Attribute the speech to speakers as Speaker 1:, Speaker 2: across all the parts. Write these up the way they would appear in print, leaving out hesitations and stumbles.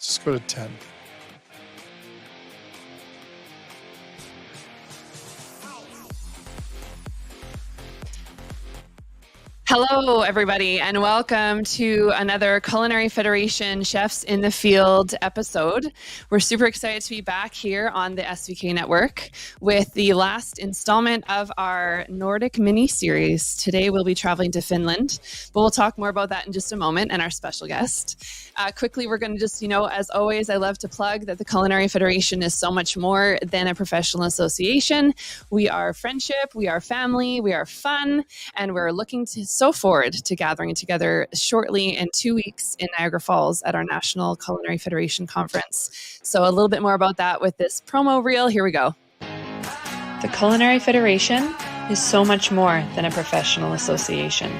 Speaker 1: Just go to 10.
Speaker 2: Hello, everybody, and welcome to another Culinary Federation Chefs in the Field episode. We're super excited to be back here on the SVK network with the last installment of our Nordic mini-series. Today, we'll be traveling to Finland, but we'll talk more about that in just a moment and our special guest. Quickly, we're going to just, as always, I love to plug that the Culinary Federation is so much more than a professional association. We are friendship, we are family, we are fun, and we're looking to so forward to gathering together shortly in 2 weeks in Niagara Falls at our National Culinary Federation Conference. So a little bit more about that with this promo reel. Here we go. The Culinary Federation is so much more than a professional association.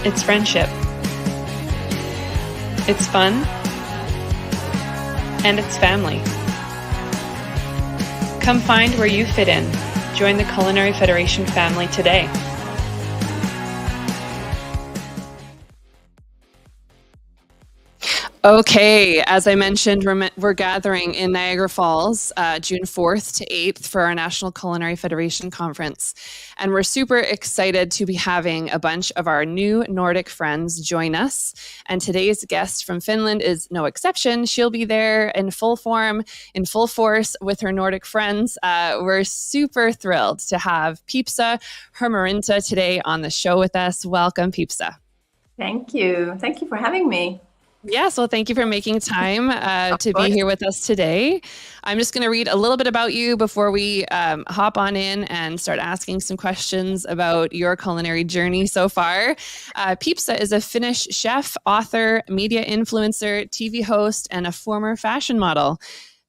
Speaker 2: It's friendship. It's fun, and it's family. Come find where you fit in. Join the Culinary Federation family today. Okay, as I mentioned, we're gathering in Niagara Falls, June 4th to 8th for our National Culinary Federation Conference. And we're super excited to be having a bunch of our new Nordic friends join us. And today's guest from Finland is no exception. She'll be there in full form, in full force with her Nordic friends. We're super thrilled to have Pipsa Hurmerinta today on the show with us. Welcome, Pipsa.
Speaker 3: Thank you. Thank you for having me.
Speaker 2: Yes, well, thank you for making time to be here with us today. I'm just going to read a little bit about you before we hop on in and start asking some questions about your culinary journey so far. Pipsa is a Finnish chef, author, media influencer, TV host, and a former fashion model.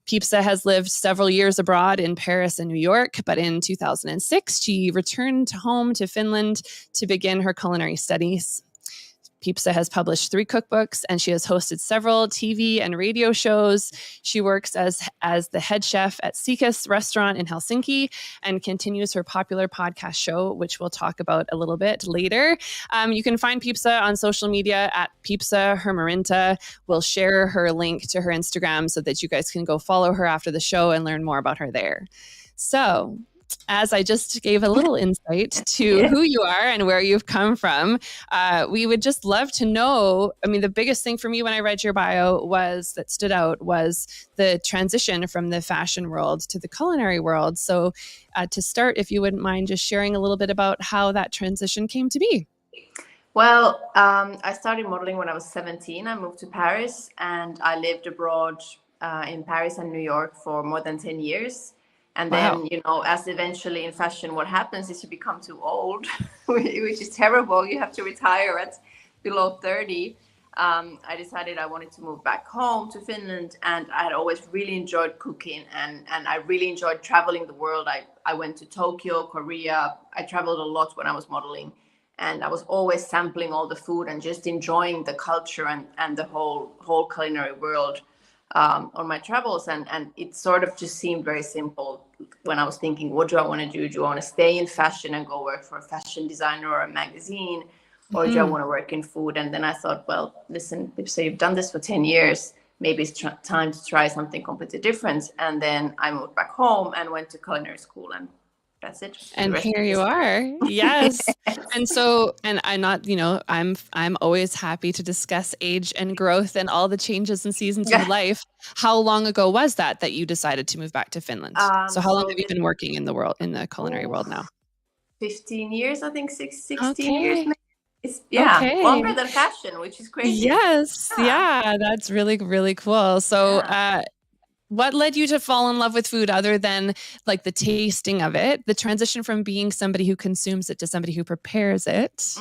Speaker 2: Pipsa has lived several years abroad in Paris and New York, but in 2006, she returned home to Finland to begin her culinary studies. Pipsa has published 3 cookbooks, and she has hosted several TV and radio shows. She works as the head chef at Sikke's restaurant in Helsinki and continues her popular podcast show, which we'll talk about a little bit later. You can find Pipsa on social media at Pipsa Hurmerinta. We'll share her link to her Instagram so that you guys can go follow her after the show and learn more about her there. So, as I just gave a little insight to who you are and where you've come from, we would just love to know, the biggest thing for me when I read your bio that stood out was the transition from the fashion world to the culinary world. So to start, if you wouldn't mind just sharing a little bit about how that transition came to be.
Speaker 3: Well, I started modeling when I was 17. I moved to Paris and I lived abroad in Paris and New York for more than 10 years. And then, as eventually in fashion, what happens is you become too old, which is terrible. You have to retire at below 30. I decided I wanted to move back home to Finland, and I had always really enjoyed cooking, and I really enjoyed traveling the world. I went to Tokyo, Korea. I traveled a lot when I was modeling, and I was always sampling all the food and just enjoying the culture and the whole culinary world. On my travels, and it sort of just seemed very simple when I was thinking, what do I want to do? Do I want to stay in fashion and go work for a fashion designer or a magazine, or do I want to work in food? And then I thought, well, listen, so you've done this for 10 years, maybe it's time to try something completely different. And then I moved back home and went to culinary school, and that's it.
Speaker 2: And here you are. Yes. And so, and I'm not, I'm always happy to discuss age and growth and all the changes and seasons of life. How long ago was that you decided to move back to Finland? So how long have you been working in the culinary world now?
Speaker 3: 15 years, I think 16 years. It's longer than fashion, which is crazy.
Speaker 2: Yes. Yeah, that's really, really cool. So, what led you to fall in love with food other than like the tasting of it, the transition from being somebody who consumes it to somebody who prepares it?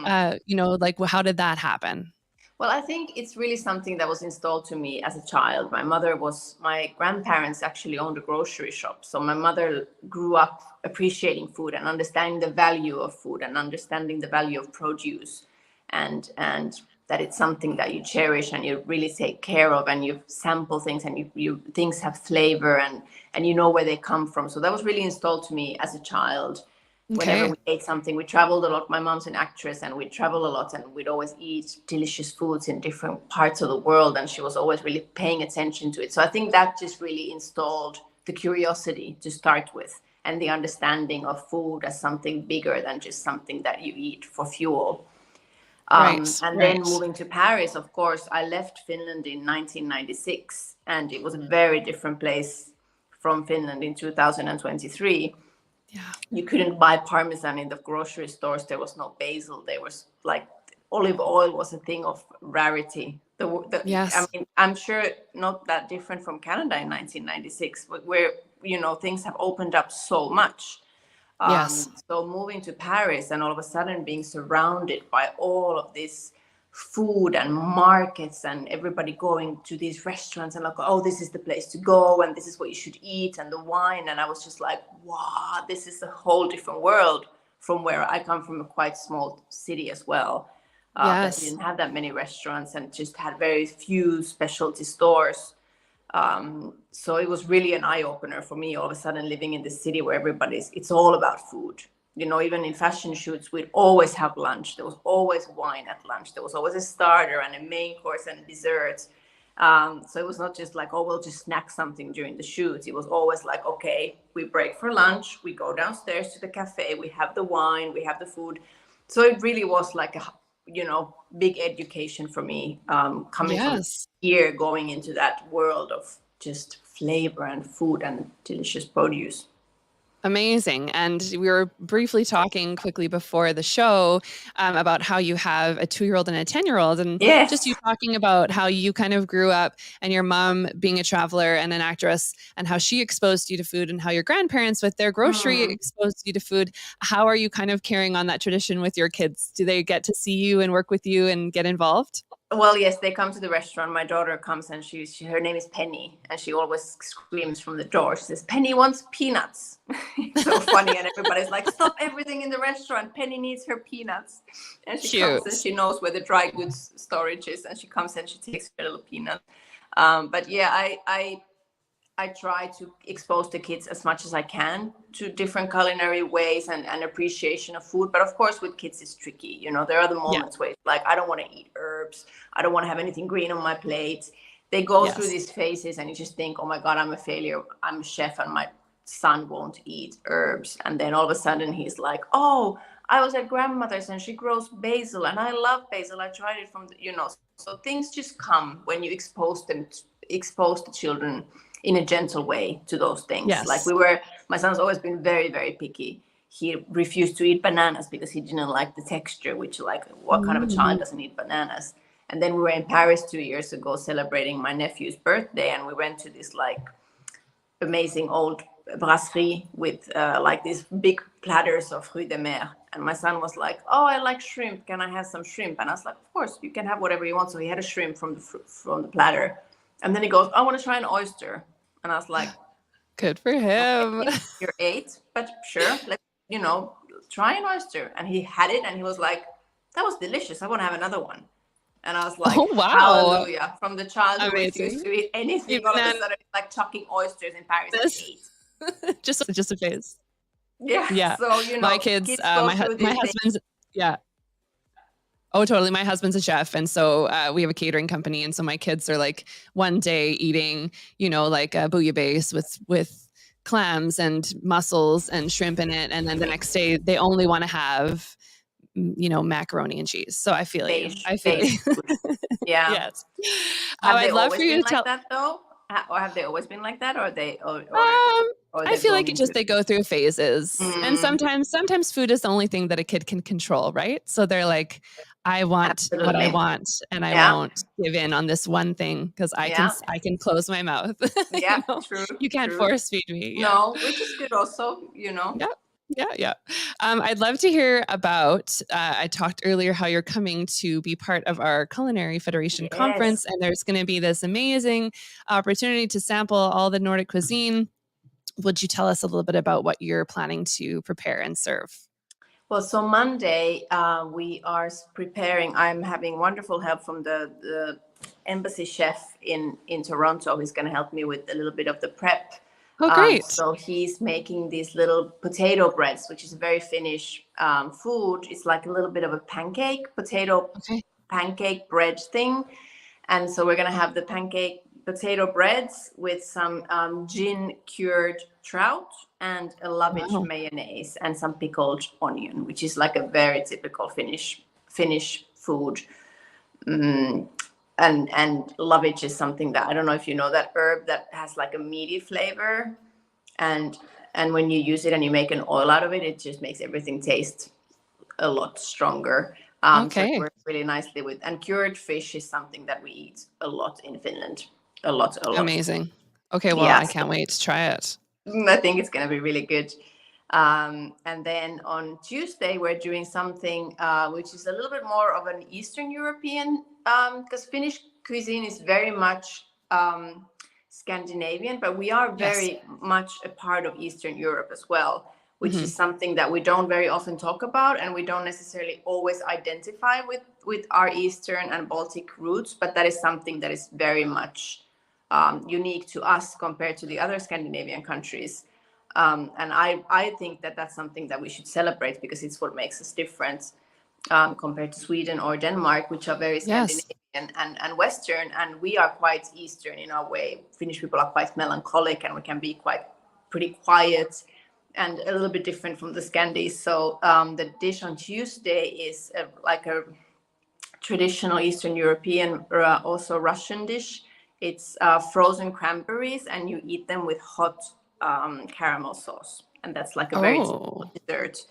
Speaker 2: How did that happen?
Speaker 3: Well, I think it's really something that was installed to me as a child. My grandparents actually owned a grocery shop. So my mother grew up appreciating food and understanding the value of food and understanding the value of produce. And that it's something that you cherish and you really take care of, and you sample things, and you things have flavor, and you know where they come from. So that was really installed to me as a child. Whenever we ate something, we traveled a lot. My mom's an actress, and we'd travel a lot, and we'd always eat delicious foods in different parts of the world, and she was always really paying attention to it. So I think that just really installed the curiosity to start with, and the understanding of food as something bigger than just something that you eat for fuel. Then moving to Paris, of course, I left Finland in 1996, and it was a very different place from Finland in 2023.
Speaker 2: Yeah.
Speaker 3: You couldn't buy Parmesan in the grocery stores. There was no basil. There was like olive oil was a thing of rarity.
Speaker 2: Yes.
Speaker 3: I mean, I'm sure not that different from Canada in 1996, where, things have opened up so much.
Speaker 2: Yes.
Speaker 3: So moving to Paris and all of a sudden being surrounded by all of this food and markets, and everybody going to these restaurants and like, oh, this is the place to go, and this is what you should eat, and the wine. And I was just like, wow, this is a whole different world from where I come from, a quite small city as well. That didn't have that many restaurants and just had very few specialty stores. So it was really an eye-opener for me, all of a sudden living in the city where it's all about food. Even in fashion shoots, we'd always have lunch. There was always wine at lunch. There was always a starter and a main course and a dessert. So it was not just like, oh, we'll just snack something during the shoots. It was always like, okay, we break for lunch. We go downstairs to the cafe. We have the wine. We have the food. So it really was like a, big education for me, coming from here, going into that world of just flavor and food and delicious produce.
Speaker 2: Amazing. And we were briefly talking quickly before the show about how you have a 2-year-old and a 10-year-old, and just you talking about how you kind of grew up and your mom being a traveler and an actress, and how she exposed you to food, and how your grandparents with their grocery exposed you to food. How are you kind of carrying on that tradition with your kids? Do they get to see you and work with you and get involved?
Speaker 3: Well, yes, they come to the restaurant. My daughter comes, and her name is Penny, and she always screams from the door. She says, "Penny wants peanuts." It's so funny, and everybody's like, "Stop everything in the restaurant. Penny needs her peanuts." And she comes, and she knows where the dry goods storage is, and she comes and she takes her little peanut. But yeah, I try to expose the kids as much as I can to different culinary ways and appreciation of food. But of course, with kids, it's tricky. There are the moments where it's like, I don't want to eat herbs. I don't want to have anything green on my plate. They go through these phases, and you just think, oh my God, I'm a failure. I'm a chef, and my son won't eat herbs. And then all of a sudden he's like, oh, I was at grandmother's and she grows basil, and I love basil. I tried it from, so things just come when you expose the children in a gentle way to those things. Like my son's always been very, very picky. He refused to eat bananas because he didn't like the texture, which, like, what kind of a child doesn't eat bananas? And then we were in Paris 2 years ago celebrating my nephew's birthday, and we went to this like amazing old brasserie with like these big platters of fruits de mer. And my son was like, oh, I like shrimp. Can I have some shrimp? And I was like, of course, you can have whatever you want. So he had a shrimp from the platter. And then he goes, I want to try an oyster. And I was like,
Speaker 2: good for him.
Speaker 3: Okay, you're 8, but sure, let's, try an oyster. And he had it, and he was like, that was delicious. I want to have another one. And I was like,
Speaker 2: oh, wow.
Speaker 3: Hallelujah. From the child who refused to eat anything, all of a sudden it's like chucking oysters in Paris at 8.
Speaker 2: just a phase.
Speaker 3: Yeah. So,
Speaker 2: my kids my husband's, oh, totally. My husband's a chef. And so we have a catering company. And so my kids are like one day eating, like a bouillabaisse with clams and mussels and shrimp in it. And then the next day they only want to have, macaroni and cheese. So I feel you.
Speaker 3: Yeah.
Speaker 2: Yes.
Speaker 3: I'd love for you to tell that though. Or have they always been like that? Or are they?
Speaker 2: I feel like they go through phases, and sometimes food is the only thing that a kid can control, right? So they're like, I want what I want, and I won't give in on this one thing because I can close my mouth.
Speaker 3: Yeah, true.
Speaker 2: You can't force feed me.
Speaker 3: No, which is good also,
Speaker 2: Yeah. I'd love to hear about, I talked earlier how you're coming to be part of our Culinary Federation conference, and there's going to be this amazing opportunity to sample all the Nordic cuisine. Would you tell us a little bit about what you're planning to prepare and serve?
Speaker 3: Well, so Monday we are preparing. I'm having wonderful help from the embassy chef in Toronto. He's going to help me with a little bit of the prep.
Speaker 2: Oh, great.
Speaker 3: So he's making these little potato breads, which is a very Finnish food. It's like a little bit of a pancake bread thing. And so we're going to have the pancake potato breads with some gin cured trout and a lovage mayonnaise and some pickled onion, which is like a very typical Finnish food. And lovage is something that, I don't know if you know, that herb that has like a meaty flavor, and when you use it and you make an oil out of it, it just makes everything taste a lot stronger. So it works really nicely with, and cured fish is something that we eat a lot in Finland. A lot.
Speaker 2: Amazing. Okay, well, I can't wait to try it.
Speaker 3: I think it's going to be really good. And then on Tuesday, we're doing something which is a little bit more of an Eastern European, because Finnish cuisine is very much Scandinavian, but we are very much a part of Eastern Europe as well, which is something that we don't very often talk about, and we don't necessarily always identify with our Eastern and Baltic roots, but that is something that is very much unique to us compared to the other Scandinavian countries. And I think that that's something that we should celebrate, because it's what makes us different compared to Sweden or Denmark, which are very Scandinavian and Western, and we are quite Eastern in our way. Finnish people are quite melancholic, and we can be pretty quiet and a little bit different from the Scandis. So the dish on Tuesday is like a traditional Eastern European, also Russian dish. It's frozen cranberries, and you eat them with hot caramel sauce, and that's like a very typical dessert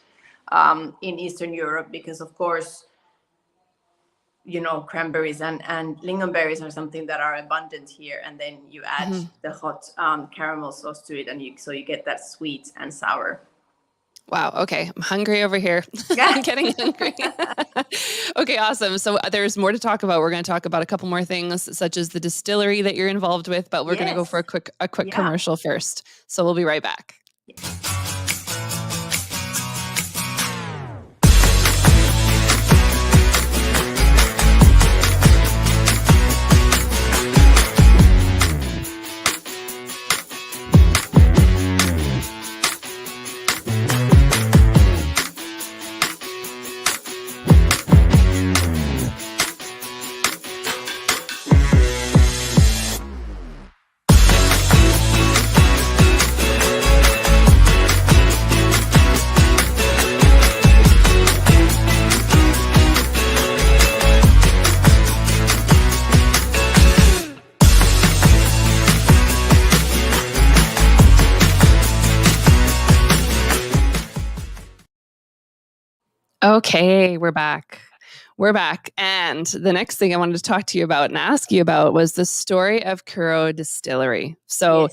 Speaker 3: in Eastern Europe, because of course, you know, cranberries and lingonberries are something that are abundant here, and then you add the hot caramel sauce to it, and you get that sweet and sour.
Speaker 2: Wow. Okay. I'm hungry over here. I'm getting hungry. Okay. Awesome. So there's more to talk about. We're going to talk about a couple more things, such as the distillery that you're involved with, but we're going to go for a quick commercial first. So we'll be right back. Okay, we're back. And the next thing I wanted to talk to you about and ask you about was the story of Kuro Distillery. So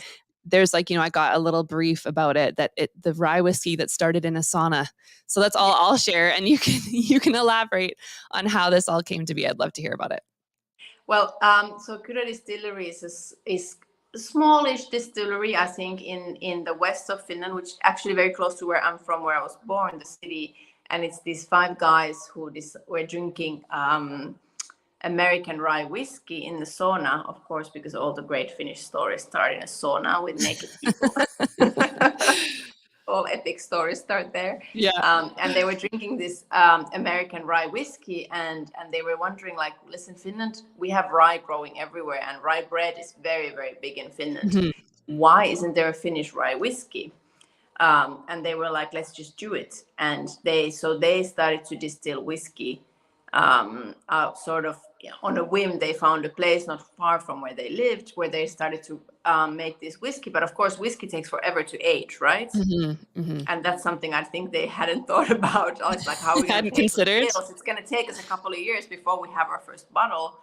Speaker 2: there's I got a little brief about it, that the rye whiskey that started in a sauna. So that's all I'll share, and you can elaborate on how this all came to be. I'd love to hear about it.
Speaker 3: Well, so Kuro Distillery is a smallish distillery, I think, in the west of Finland, which is actually very close to where I'm from, where I was born, the city. And it's these 5 guys who were drinking American rye whiskey in the sauna, of course, because all the great Finnish stories start in a sauna with naked people. All epic stories start there. And they were drinking this American rye whiskey, and they were wondering, like, listen, Finland, we have rye growing everywhere, and rye bread is very, very big in Finland. Why isn't there a Finnish rye whiskey? And they were like, let's just do it. And they started to distill whiskey sort of on a whim. They found a place not far from where they lived, where they started to make this whiskey. But of course, whiskey takes forever to age, right? And that's something I think they hadn't thought about. It's like, how are we going to consider it? It's going to take us a couple of years before we have our first bottle.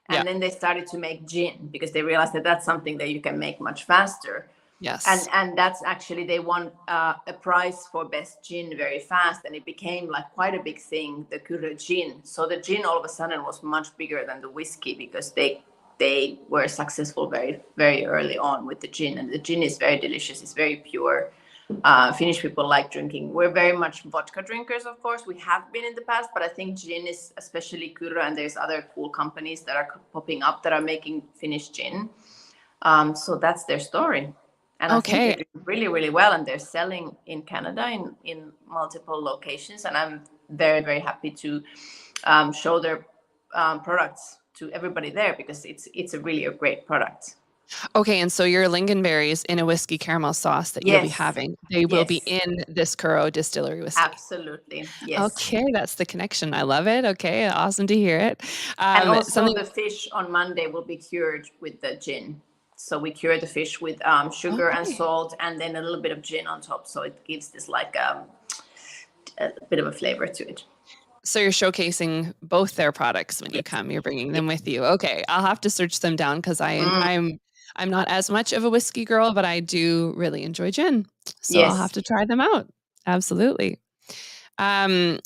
Speaker 3: And then they started to make gin, because they realized that that's something that you can make much faster.
Speaker 2: Yes.
Speaker 3: And that's actually, they won a prize for best gin very fast, and it became like quite a big thing, the Kuro gin. So the gin all of a sudden was much bigger than the whiskey, because they were successful very, very early on with the gin. And the gin is very delicious. It's very pure. Finnish people like drinking. We're very much vodka drinkers, of course. We have been in the past, but I think gin is especially Kyrö, and there's other cool companies that are popping up that are making Finnish gin. So that's their story. And I think they're doing really, really well, and they're selling in Canada in multiple locations. And I'm very, very happy to show their products to everybody there, because it's a really great product.
Speaker 2: Okay, and so your lingonberries in a whiskey caramel sauce that you'll be having, they will be in this Kyrö distillery whiskey.
Speaker 3: Absolutely, yes.
Speaker 2: Okay, that's the connection. I love it. Okay, awesome to hear it.
Speaker 3: And also the fish on Monday will be cured with the gin. So we cure the fish with sugar and salt, and then a little bit of gin on top. So it gives this like a bit of a flavor to it.
Speaker 2: So you're showcasing both their products when you come. You're bringing them with you. Okay, I'll have to search them down because I'm not as much of a whiskey girl, but I do really enjoy gin. So I'll have to try them out. Absolutely. The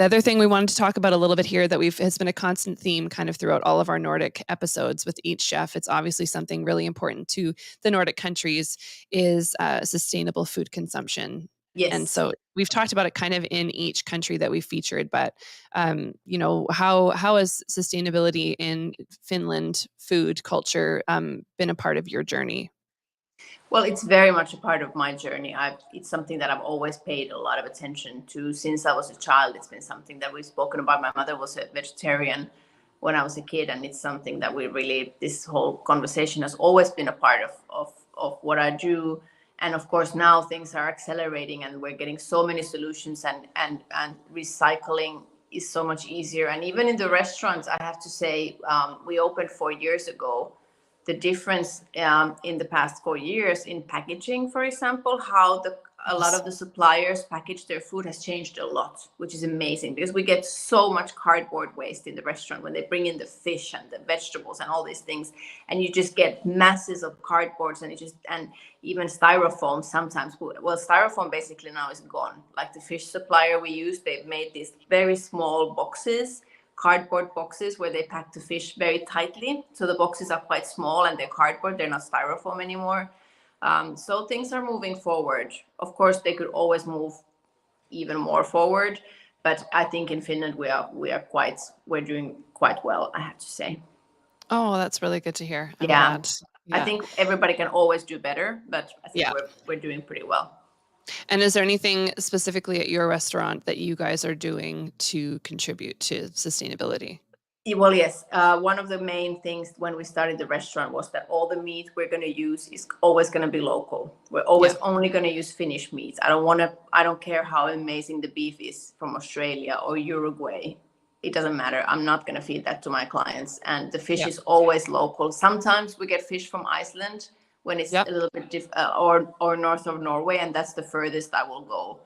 Speaker 2: other thing we wanted to talk about a little bit here that has been a constant theme kind of throughout all of our Nordic episodes with each chef. It's obviously something really important to the Nordic countries is sustainable food consumption.
Speaker 3: Yes.
Speaker 2: And so we've talked about it kind of in each country that we've featured, but you know, how has sustainability in Finland food culture been a part of your journey?
Speaker 3: Well, it's very much a part of my journey. It's something that I've always paid a lot of attention to since I was a child. It's been something that we've spoken about. My mother was a vegetarian when I was a kid, and it's something that this whole conversation has always been a part of what I do. And of course, now things are accelerating, and we're getting so many solutions, and recycling is so much easier. And even in the restaurants, I have to say, we opened 4 years ago. The difference in the past 4 years in packaging, for example, how a lot of the suppliers package their food has changed a lot, which is amazing, because we get so much cardboard waste in the restaurant when they bring in the fish and the vegetables and all these things, and you just get masses of cardboards, and even styrofoam sometimes. Well, styrofoam basically now is gone. Like the fish supplier we use, they've made these very small boxes, cardboard boxes, where they pack the fish very tightly. So the boxes are quite small and they're cardboard, they're not styrofoam anymore. So things are moving forward. Of course, they could always move even more forward, but I think in Finland we're doing quite well, I have to say.
Speaker 2: Oh, that's really good to hear. I'm glad.
Speaker 3: Yeah. I think everybody can always do better, but I think we're doing pretty well.
Speaker 2: And is there anything specifically at your restaurant that you guys are doing to contribute to sustainability?
Speaker 3: Well, yes. One of the main things when we started the restaurant was that all the meat we're going to use is always going to be local. We're always only going to use Finnish meats. I don't care how amazing the beef is from Australia or Uruguay. It doesn't matter. I'm not going to feed that to my clients. And the fish is always local. Sometimes we get fish from Iceland when it's a little bit or north of Norway, and that's the furthest I will go.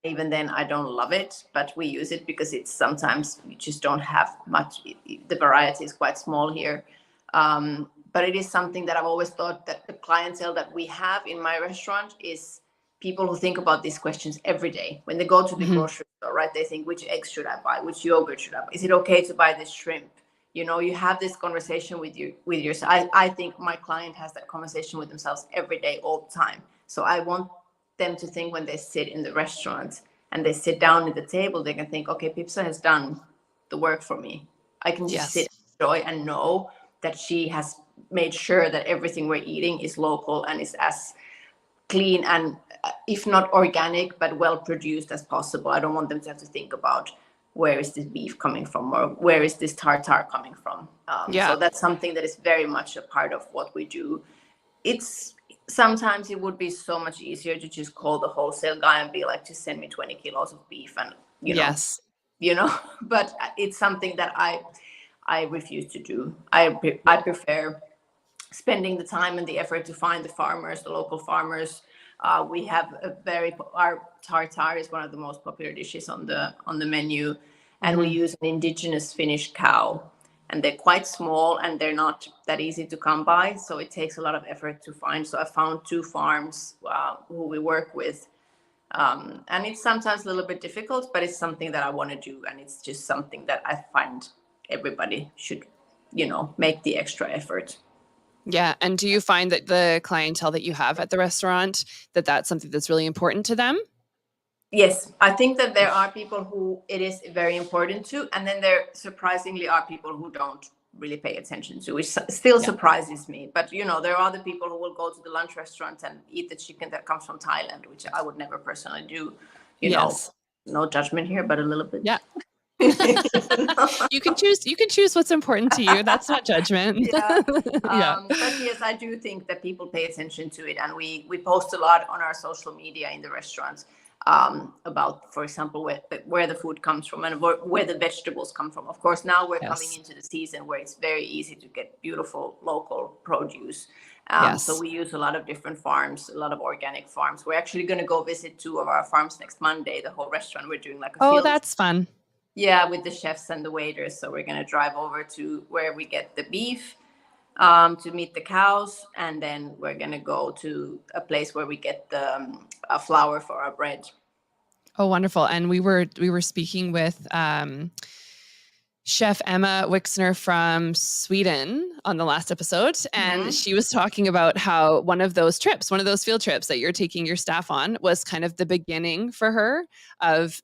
Speaker 3: Even then, I don't love it, but we use it because it's sometimes you just don't have much. The variety is quite small here. But it is something that I've always thought that the clientele that we have in my restaurant is people who think about these questions every day. When they go to the grocery store, right, they think, which eggs should I buy? Which yogurt should I buy? Is it okay to buy this shrimp? You know, you have this conversation with yourself. I think my client has that conversation with themselves every day, all the time. So I want them to think when they sit in the restaurant and they sit down at the table, they can think, okay, Pipsa has done the work for me. I can just sit, enjoy, and know that she has made sure that everything we're eating is local and is as clean and, if not organic, but well produced as possible. I don't want them to have to think about where is this beef coming from or where is this tartar coming from. So that's something that is very much a part of what we do. Sometimes it would be so much easier to just call the wholesale guy and be like, just send me 20 kilos of beef, and you know, but it's something that I refuse to do. I prefer spending the time and the effort to find the farmers, the local farmers. We have our tartar is one of the most popular dishes on the menu, and we use an indigenous Finnish cow. And they're quite small and they're not that easy to come by. So it takes a lot of effort to find. So I found 2 farms who we work with. And it's sometimes a little bit difficult, but it's something that I want to do. And it's just something that I find everybody should, make the extra effort.
Speaker 2: Yeah. And do you find that the clientele that you have at the restaurant, that's something that's really important to them?
Speaker 3: Yes, I think that there are people who it is very important to, and then there surprisingly are people who don't really pay attention to, which still surprises me. But there are the people who will go to the lunch restaurant and eat the chicken that comes from Thailand, which I would never personally do. No judgment here, but a little bit.
Speaker 2: Yeah. You can choose what's important to you. That's not judgment.
Speaker 3: But yes, I do think that people pay attention to it, and we post a lot on our social media in the restaurants about, for example, where the food comes from and where the vegetables come from. Of course, now we're coming into the season where it's very easy to get beautiful local produce. So we use a lot of different farms, a lot of organic farms. We're actually going to go visit 2 of our farms next Monday. The whole restaurant, we're doing like a field.
Speaker 2: That's fun.
Speaker 3: Yeah, with the chefs and the waiters. So we're going to drive over to where we get the beef to meet the cows, and then we're going to go to a place where we get the flour for our bread.
Speaker 2: Oh, wonderful. And we were speaking with Chef Emma Wixner from Sweden on the last episode. And she was talking about how one of those field trips that you're taking your staff on was kind of the beginning for her of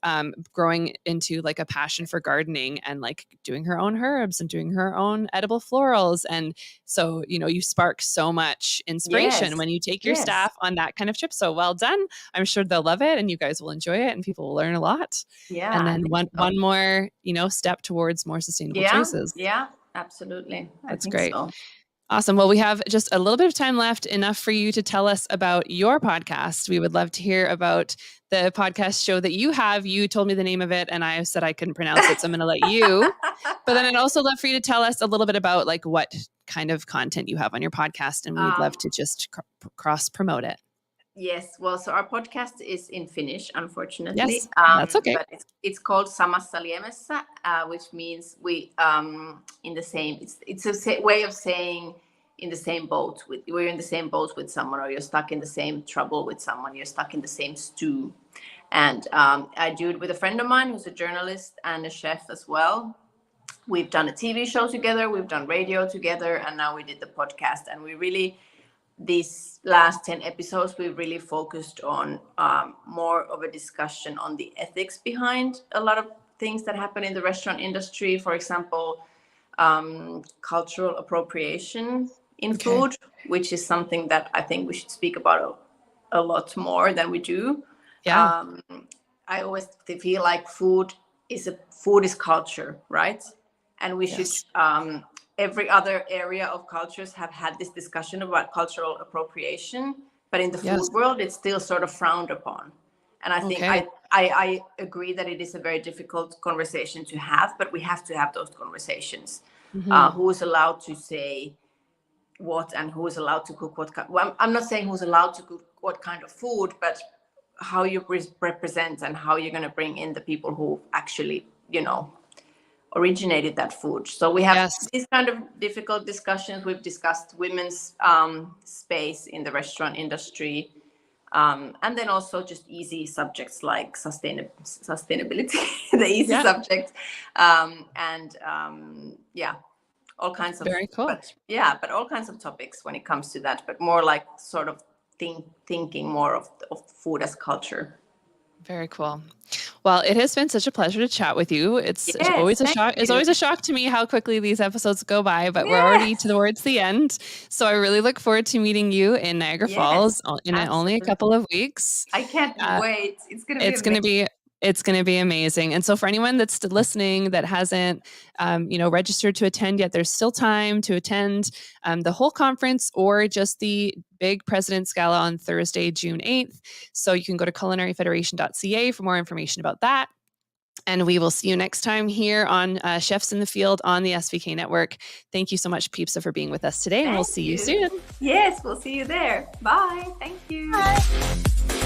Speaker 2: growing into like a passion for gardening and like doing her own herbs and doing her own edible florals. And so, you spark so much inspiration when you take your staff on that kind of trip. So well done. I'm sure they'll love it and you guys will enjoy it and people will learn a lot.
Speaker 3: Yeah.
Speaker 2: And then one more, step towards more sustainable choices.
Speaker 3: Yeah, absolutely.
Speaker 2: That's great. So. Awesome. Well, we have just a little bit of time left, enough for you to tell us about your podcast. We would love to hear about the podcast show that you have. You told me the name of it and I said I couldn't pronounce it, so I'm going to let you. But then I'd also love for you to tell us a little bit about like what kind of content you have on your podcast, and we'd love to just cross promote it.
Speaker 3: Yes, well, so our podcast is in Finnish, unfortunately.
Speaker 2: Yes, that's okay.
Speaker 3: But it's called Samassa Liemessä, which means we in the same. It's a way of saying in the same boat. We're in the same boat with someone, or you're stuck in the same trouble with someone. You're stuck in the same stew. And I do it with a friend of mine who's a journalist and a chef as well. We've done a TV show together. We've done radio together, and now we did the podcast. And we really. These last 10 episodes, we really focused on more of a discussion on the ethics behind a lot of things that happen in the restaurant industry. For example, cultural appropriation in food, which is something that I think we should speak about a lot more than we do.
Speaker 2: Yeah.
Speaker 3: I always feel like food is culture, right? And we should... every other area of cultures have had this discussion about cultural appropriation, but in the food world, it's still sort of frowned upon. And I think I agree that it is a very difficult conversation to have, but we have to have those conversations. Who is allowed to say what and who is allowed to cook what kind? Well, I'm not saying who's allowed to cook what kind of food, but how you represent and how you're going to bring in the people who actually, originated that food. So we have these kind of difficult discussions. We've discussed women's space in the restaurant industry, and then also just easy subjects like sustainability, the easy subject, and all kinds of
Speaker 2: very cool.
Speaker 3: But all kinds of topics when it comes to that, but more like sort of thinking more of food as culture.
Speaker 2: Very cool. Well, it has been such a pleasure to chat with you. It's always a shock. It's always a shock to me how quickly these episodes go by, but we're already towards the end. So I really look forward to meeting you in Niagara Falls in only a couple of weeks.
Speaker 3: I can't wait.
Speaker 2: It's going to be amazing. And so for anyone that's listening that hasn't, registered to attend yet, there's still time to attend the whole conference or just the big President's Gala on Thursday, June 8th. So you can go to culinaryfederation.ca for more information about that. And we will see you next time here on Chefs in the Field on the SVK Network. Thank you so much, Pipsa, for being with us today. And we'll see you soon.
Speaker 3: Yes, we'll see you there. Bye. Thank you. Bye.